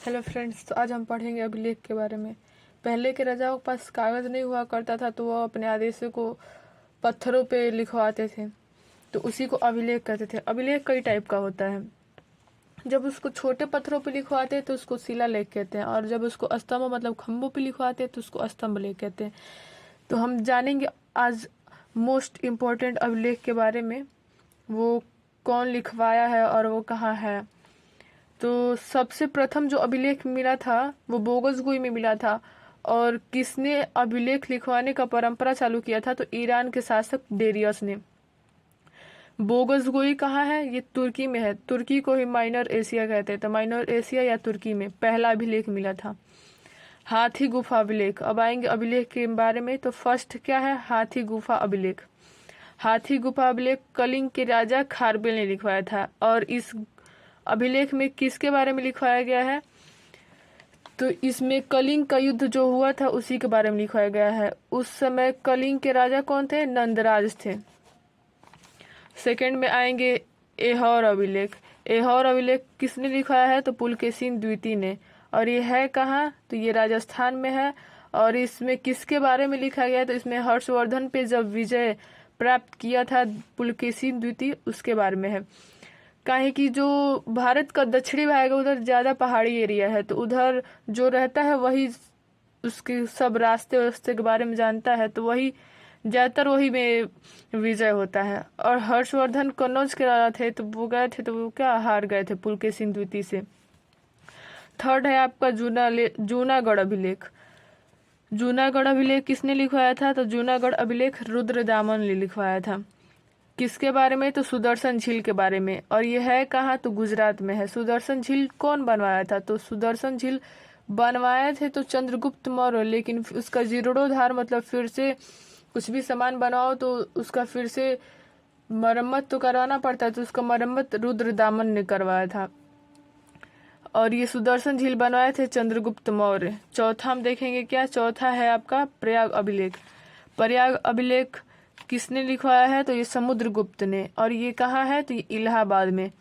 Hello friends, तो आज हम पढ़ेंगे अभिलेख के बारे में। पहले के राजाओं के पास कागज़ नहीं हुआ करता था, तो वह अपने आदेशों को पत्थरों पे लिखवाते थे, तो उसी को अभिलेख कहते थे। अभिलेख कई टाइप का होता है। जब उसको छोटे पत्थरों पे लिखवाते हैं तो उसको शिलालेख कहते हैं, और जब उसको स्तंभ मतलब खम्भों पे लिखवाते हैं तो उसको स्तंभ लेख कहते हैं। तो हम जानेंगे आज मोस्ट इम्पोर्टेंट अभिलेख के बारे में, वो कौन लिखवाया है और वो कहाँ है। तो सबसे प्रथम जो अभिलेख मिला था वो बोगसगुई में मिला था, और किसने अभिलेख लिखवाने का परंपरा चालू किया था, तो ईरान के शासक डेरियस ने। बोगसगुई कहाँ है, ये तुर्की में है। तुर्की को ही माइनर एशिया कहते हैं, तो माइनर एशिया या तुर्की में पहला अभिलेख मिला था। हाथी गुफा अभिलेख, अब आएंगे अभिलेख के बारे में। तो फर्स्ट क्या है, हाथी गुफा अभिलेख। हाथी गुफा अभिलेख कलिंग के राजा खारबेल ने लिखवाया था, और इस अभिलेख में किसके बारे में लिखवाया गया है, तो इसमें कलिंग का युद्ध जो हुआ था उसी के बारे में लिखवाया गया है। उस समय कलिंग के राजा कौन थे, नंदराज थे। सेकंड में आएंगे एहौर अभिलेख। एहौर अभिलेख किसने लिखवाया है, तो पुलकेशिन द्वितीय ने, और ये है कहाँ, तो ये राजस्थान में है। और इसमें किसके बारे में लिखा गया है, तो इसमें हर्षवर्धन पे जब विजय प्राप्त किया था पुलकेशिन द्वितीय, उसके बारे में है। काहे कि जो भारत का दक्षिणी भाग है उधर ज्यादा पहाड़ी एरिया है, तो उधर जो रहता है वही उसके सब रास्ते वास्ते के बारे में जानता है, तो वही ज्यादातर वही में विजय होता है। और हर्षवर्धन कन्नौज के राजा थे, तो वो गए थे तो वो क्या हार गए थे पुलकेशिन द्वितीय से। थर्ड है आपका जूनागढ़ अभिलेख। जूनागढ़ अभिलेख किसने लिखवाया था, तो जूनागढ़ अभिलेख रुद्रदामन ने लिखवाया था। किसके बारे में, तो सुदर्शन झील के बारे में, और ये है कहाँ, तो गुजरात में है। सुदर्शन झील कौन बनवाया था, तो सुदर्शन झील बनवाए थे तो चंद्रगुप्त मौर्य, लेकिन उसका जीर्णोद्धार मतलब फिर से कुछ भी सामान बनाओ तो उसका फिर से मरम्मत तो करवाना पड़ता है, तो उसका मरम्मत रुद्रदामन ने करवाया था। और ये सुदर्शन झील बनवाए थे चंद्रगुप्त मौर्य। चौथा हम देखेंगे क्या, चौथा है आपका प्रयाग अभिलेख। प्रयाग अभिलेख किसने लिखवाया है, तो ये समुद्रगुप्त ने, और ये कहाँ है, तो ये इलाहाबाद में।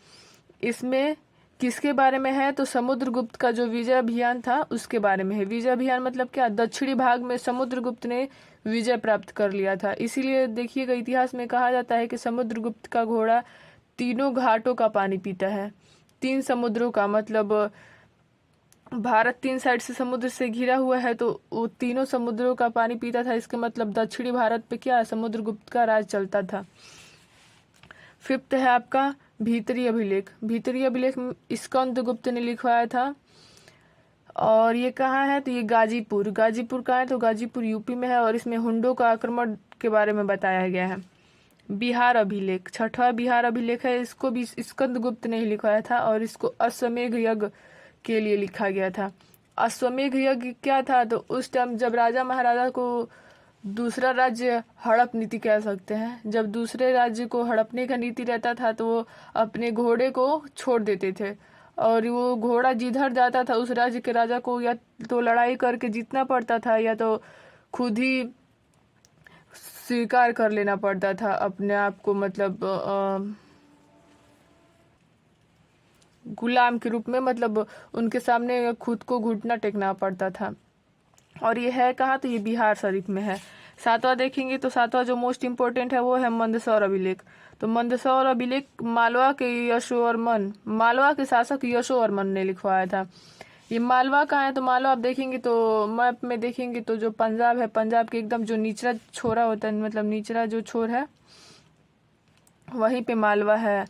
इसमें किसके बारे में है, तो समुद्रगुप्त का जो विजय अभियान था उसके बारे में है। विजय अभियान मतलब क्या, दक्षिणी भाग में समुद्रगुप्त ने विजय प्राप्त कर लिया था। इसीलिए देखिएगा इतिहास में कहा जाता है कि समुद्रगुप्त का घोड़ा तीनों घाटों का पानी पीता है। 3 समुद्रों का मतलब भारत 3 साइड से समुद्र से घिरा हुआ है, तो वो तीनों समुद्रों का पानी पीता था। इसके मतलब दक्षिणी भारत पे क्या समुद्रगुप्त का राज चलता था। फिफ्थ है आपका भीतरी अभिलेख। भीतरी अभिलेख स्कंदगुप्त ने लिखवाया था, और ये कहाँ है, तो ये गाजीपुर। गाजीपुर कहाँ है, तो गाजीपुर यूपी में है, और इसमें हुंडों का आक्रमण के बारे में बताया गया है। बिहार अभिलेख, छठवां बिहार अभिलेख है। इसको भी स्कंदगुप्त ने ही लिखवाया था, और इसको अश्वमेध यज्ञ के लिए लिखा गया था। अश्वमेध यज्ञ क्या था, तो उस टाइम जब राजा महाराजा को दूसरा राज्य हड़प नीति कह सकते हैं, जब दूसरे राज्य को हड़पने का नीति रहता था तो वो अपने घोड़े को छोड़ देते थे, और वो घोड़ा जिधर जाता था उस राज्य के राजा को या तो लड़ाई करके जीतना पड़ता था, या तो खुद ही स्वीकार कर लेना पड़ता था अपने आप को, मतलब गुलाम के रूप में, मतलब उनके सामने खुद को घुटना टेकना पड़ता था। और ये है कहाँ, तो ये बिहार शरीफ में है। सातवां देखेंगे तो सातवां जो मोस्ट इम्पोर्टेंट है वो है मंदसौर अभिलेख। तो मंदसौर अभिलेख मालवा के यशोवर्मन, मालवा के शासक यशोवर्मन ने लिखवाया था। ये मालवा कहाँ है, तो मालवा आप देखेंगे तो मैप में देखेंगे तो जो पंजाब है, पंजाब के एकदम जो निचला छोरा होता है, मतलब निचला जो छोर है वहीं पे मालवा है।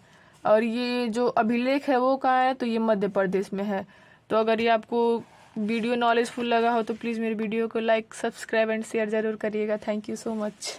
और ये जो अभिलेख है वो कहाँ है, तो ये मध्य प्रदेश में है। तो अगर ये आपको वीडियो नॉलेजफुल लगा हो तो प्लीज़ मेरे वीडियो को लाइक, सब्सक्राइब एंड शेयर ज़रूर करिएगा। Thank you so much.